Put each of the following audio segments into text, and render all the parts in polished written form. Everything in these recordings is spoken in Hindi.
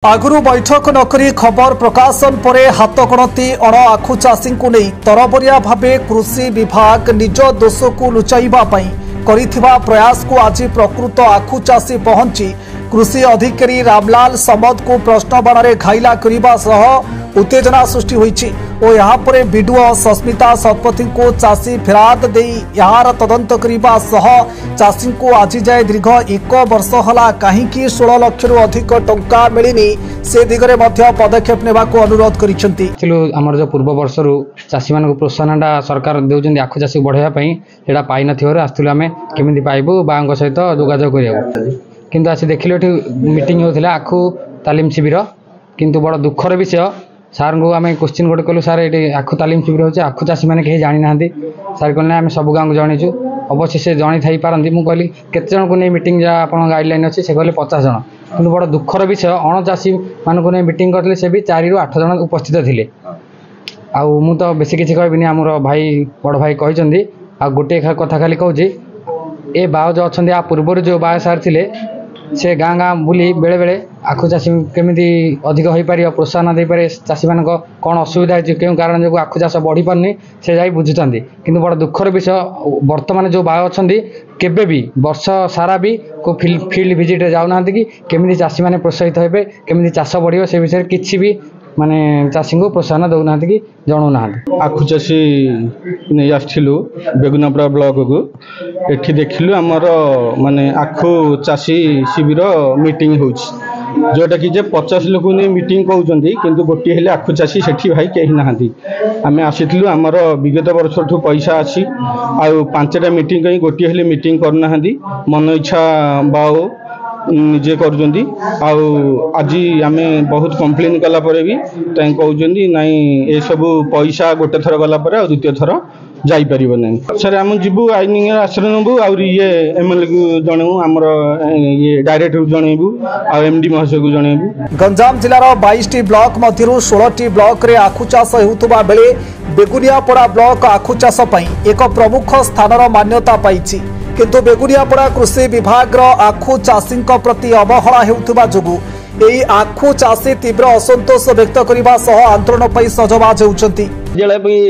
आगुरी बैठक नकरी खबर प्रकाशन पर हाथ गणति अण आखु चाषी को नहीं तरबरिया भावे कृषि विभाग निज दोष को लुचाइबा करिथिबा प्रयास को आज प्रकृत आखु चाषी पहुंची कृषि अधिकारी रामलाल समद को प्रश्न बाण घाइला करने सह उत्तेजना सृष्टि होईछि और यहाँ पर विडुओ सस्मिता शतपथी को चाषी फेराद दे यार तदंत करने सह चाषी को आज जाए दीर्घ 1 वर्ष हला कहीं 16 लाख रु अधिक टंका मिलनी से दिगरे मध्य पदक्षेप नेबा को अनुरोध करिसेंती। आमर जो पूर्व वर्ष रु चाषी मान प्रोत्साहनटा सरकार देउछन्ती आखु चाषी बढ़ाइबा पई एटा पाइ नथिबारु आस्तुलु आमे केमिति पाइबु बांग सहित जोगाजोग करियाबु किंतु आज देखिले एठी मीटिंग होथिला आखु तालीम शिविर किंतु बड़ दुखर विषय सार को आम क्वेश्चन गोटे कलु सार ये आखु तालीम शिविर हो आखु चाषी मैंने कहीं जानी ना सार कहले आम सब गाँव को जनईचु अवश्य से जनी थी पारती मुझे कहली केते जन को नहीं मीटिंग जहाँ आप गाइडलाइन अच्छी से कहले 50 जन कि बड़ दुखर विषय अण चाषी मान को नहीं मीटिंग करते से भी 4 ରୁ 8 जन उपस्थित थे आउ मु तो बेसी किसी कहबी आमर भाई बड़ भाई कहते आ गोटे कथा खाली कहूँ ए बाव जो अच्छा आ पूर्व जो बाव सार थे से गाँ गाँ बुली बेले बेले आखु चाषी केमिति अधिक हो पार प्रोत्साहन दे पारे चाषी मान कौन असुविधा है क्यों कारण जो आखु चाष बढ़ी पारनी से जाई बुझुंट किंतु बड़ दुखर विषय वर्तमान जो बाव अच्छा केबे भी वर्ष सारा भी को फील्ड विजिट जाऊना कि केमिति चाषी मैंने प्रोत्साहित होबे केमिति चाष बढ़ियो से विषय किछि भी माने चाषी को प्रोत्साहन दौना कि जनाऊ ना। आखु चाषी नहीं आसलु बेगुनापड़ा ब्लॉक को एठी देखिलु आमर माने आखु चाषी शिविर मीटिंग होछि जोटा कि 50 लोक नहीं मीटिंग कहते किंतु गोटे हेले आखु चाषी सेठी भाई कहीं ना आम आसीलु आमर विगत वर्ष ठू पैसा अच्छी आउ 5टा मीटिंग कहीं गोटे हेले मीटिंग करना मन इच्छा बाओ निजे करुँच आज आम बहुत कंप्लेन कलापर भी कहते नाई ये सब पैसा गोटे थर गलापर आ द्वितीय थर जापर ना सर आम जीवु आईन आश्रय नबू ये एमएलए को जनऊ आमर ये डायरेक्टर को जनइबू आ एमडी महाशय को जनइबू। गंजाम जिलार 22टी ब्लॉक मध्य 16टी ब्लॉक रे आखु चाष हेउतबा बेले बेगुनियापड़ा ब्लॉक आखु चाष पई एक प्रमुख स्थानर मान्यता पाइछि किंतु बेगुनियापड़ा कृषि विभाग आखु चाषी प्रति अवहेला हेउतबा जोगु एई आखु चाषी तीव्र असंतोष व्यक्त करने सह आंदोलन पर सजबाज होउछंती।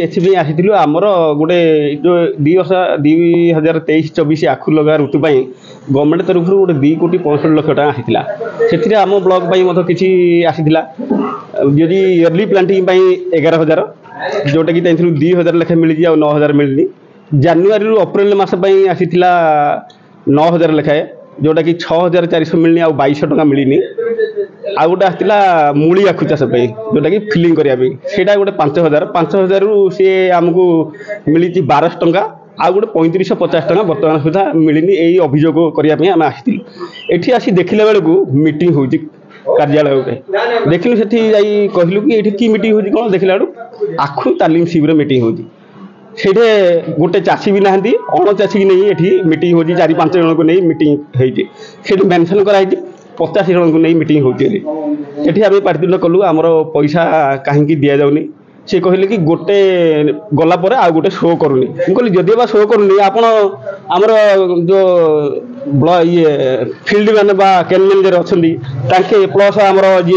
एथि आसीलु आमर गोटे जो 2023-24 आखु लगा ऋतु गवर्नमेंट तरफ गोटे 2,65 लाख टका आसीला से आम ब्लॉक किसी आसीला यदि इयरली प्लांटिंग 11,000 जोटा कि 2,000 लेखा मिली आ 9,000 मिलनी जानुरी रु अप्रैल मस आसीला 9,000 लेखाए जोटा कि 6,400 मिलनी आ 2,200 टका मिलनी आ गोटे आसला मूली आखु चाष जोटा कि फिलिंग करने से गोटे 5,000 रु सी आमको मिली 1200 टका आ गोटे 3550 टका बर्तमान सुधा मिलनी यही अभियोग करने आम आसलु एठी आसी देखला बेलू मीटिंग हो कार्यालय गोटे देखिलु से कहलु कि ये कि मीटिंग हो कौन देखला आखु तालीम शिविर मीटिंग हो गोटे चाषी भी नहांती अण चाषी नहीं ये मीटिंग हो 4-5 जन को नहीं मीटिंग होती मेनसन कराई 50 जन को नहीं मीटिंग होती आम पार्टीदंड कलु आमर पैसा कहीं दि जाऊनी सी कहले कि गोटे गला पर आ गोटे शो करूनी कहली जदि बा शो करूनी आपण आमर जो ये फील्ड मैंने केन मैनेजर अच्छा प्लस आमर जी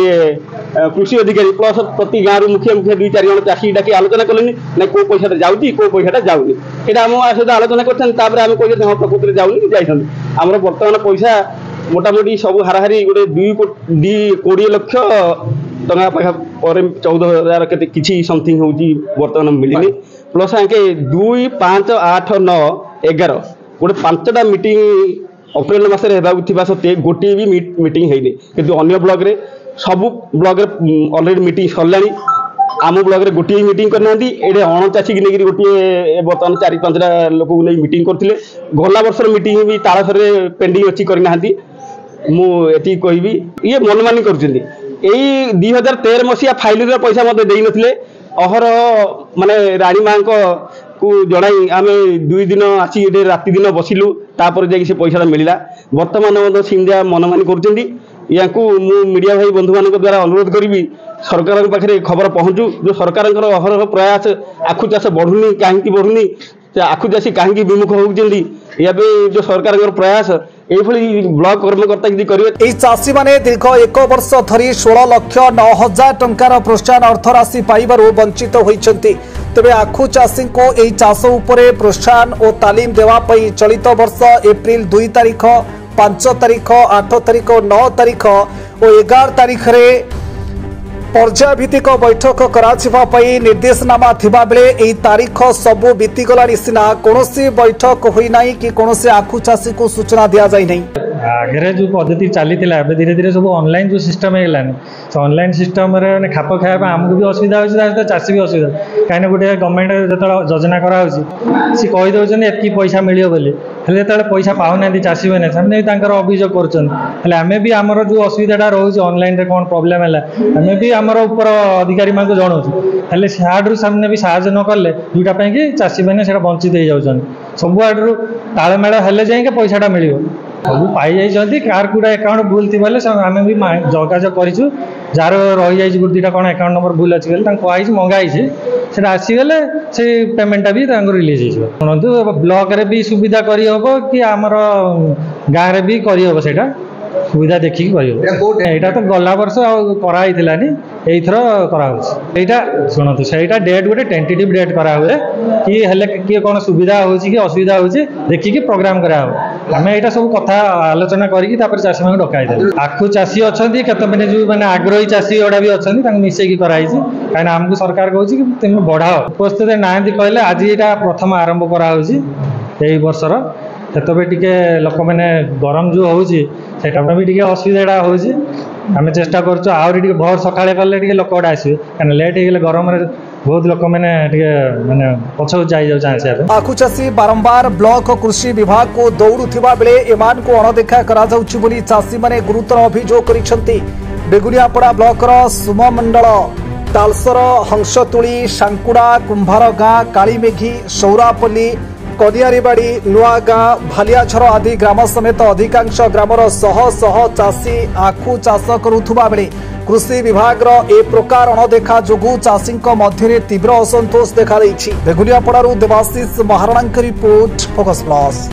कृषि अधिकारी प्लस प्रति गाँव मुखिया 2-4 जन चाषी डाकी आलोचना कले ना कौ पैसा जाऊँगी कौ पैसा जाऊनी यहाँ आम सहित आलोचना करते आम कहते हाँ प्रकृति जाऊनी जाइए आमर बर्तमान पैसा मोटामोटी सब हाराहारी गोटे 20 लाख टका पाखा 14,000 के किसी समथिंग हो बर्तमान मिलनी प्लस आके 2, 5, 8, 9, 11 गोटे 5टा मीटिंग अप्रैल मसरे होगा सत्वे गोटे भी मीटिंग होनी किंतु अन्य ब्लॉक रे सब ब्लॉक ऑलरेडी मीटिंग सरला आम ब्लॉक रे गोटे मीटिंग करना ये अण चाषी की लेकिन गोटे बर्तमान 4-5टा लोक को नहीं मीटिंग करते गला वर्ष मीटिंग भी तालसर पेंडिंग अच्छी करना मुझे कहबी ये मनमानी कर 2013 मसीहा फाइल पैसा मत दे नथिले अहर माने रानी माँ को जड़ाई आम 2 दिन आसी राति दिन बसिलु तापर जाकि से पैसा मिलला बर्तमान सिंधिया मनमानी कर मीडिया भाई बंधु मान द्वारा अनुरोध करी सरकार पाखे खबर पहुँचू जो सरकार अहरह प्रयास आखु चाष बढ़ुनी कहीं बढ़ुनी आखु चाषी कहीं विमुख होती या जो सरकार प्रयास এইভাবে ব্লক কর্মকর্তা যদি করবে। এই চাষী মানে দীর্ঘ 1 বর্ষ ধরি 16,09,000 টঙ্কাৰ প্रोत्साहन अर्थ राशि पाइबारु वंचित होइछन्ति। तेबे आखु चाषी को एई चाष उपरे प्रोत्साहन और तालीम देवा पई चलित वर्ष एप्रिल 2 तारिख 5 तारिख 8 तारिख 9 तारिख और 11 तारिख रे पर्यायभित्तिक बैठक करा निर्देशनामा थिबा बेले एई तारीख सबु बीतीगलानी सिना कोनोसी बैठक होई नाही कि कोनोसी आखु चाषी को सूचना दिया जाई नहीं। आगे जो पद्धति चली धीरे धीरे सब ऑनलाइन जो सिस्टम है ऑनलाइन सिस्टम रे खाप खाया आमको भी असुविधा हो चाषी भी असुविधा कहीं गोटे गवर्नमेंट जो योजना कराऊँ सी कहीदे एति पैसा मिले बोली जो पैसा पाऊना चाषी मैंने अभियोग करें भी आमर जो असुविधा रोचे ऑनलाइन रे कौन प्रोब्लेम है आम भी आमर ऊपर अधिकारी मान जनाऊँ सियाड्रु सामने भी साहय न कले जोटापी कि चाषी मैंने वंचित हो जाऊँ सब आड्रु तालमेल हेले जाए पैसाटा मिल सब पाई जाइए कार कूड़ा एकाउंट भूल थी आम भी जोगाजोग करूँ जार रही जाए गोटे दुटा कौन एकाउंट नंबर भूल अच्छी कही मंगाई से आसीगले से पेमेंटा भी रिलीज हो शुणु ब्लॉक रे भी सुविधा करहब कि आमर गाँव में भी करहब से सुविधा देखिकी यहाँ तो गला वर्ष करानी एथर करा शुणु से डेट गोटे टेंटेटिव डेट करा हुए कि हेले किए कौन सुविधा हो कि असुविधा हो देखिकी प्रोग्राम कराव आम यहाँ सब कथा आलोचना करके चाषी मैं डकाई आखु चाषी अच्छा मैंने जो मैंने आग्रही चाषी गुड़ा भी अच्छा मिसेकी कराई कहीं आमको सरकार कहूँ कि तुम बढ़ाओ उपस्थित ना कहले आज यहाँ प्रथम आरंभ कराऊँ वर्षर सेतबे टिके लोक मैंने गरम जो होची भी टिके असुविधा होची आम चेष्टा करछु आउरी टिके भोर सकाळे कले टिके लोक गुडा आसीबे कारण लेट हे गेले गरम रे बहुत लोक मैंने टिके माने पछौ जाई जाउ चाहे आखु चाषी बारंबार ब्लॉक कृषि विभाग को दौड़ुथिबा बेले एमान को अणदेखा करा जाउछि बोली चाषी माने गुरुतर अभियोग करिसंती। बेगुनियापड़ा ब्लॉक रो सुममंडल तालसर हंसतुली सांकुड़ा कुंभारगाँ कालीमेघी सौरापल्ली कनियारीबाड़ी नुआगाँ भालियाझर आदि ग्राम समेत अधिकांश ग्रामर शह शह चाषी आखु चाष करुथुबा बेले कृषि विभाग ए प्रकार अणदेखा जोगु चाषी मध्य तीव्र असंतोष देखा बेगुनियापड़ारू Debashish Maharana report focus plus.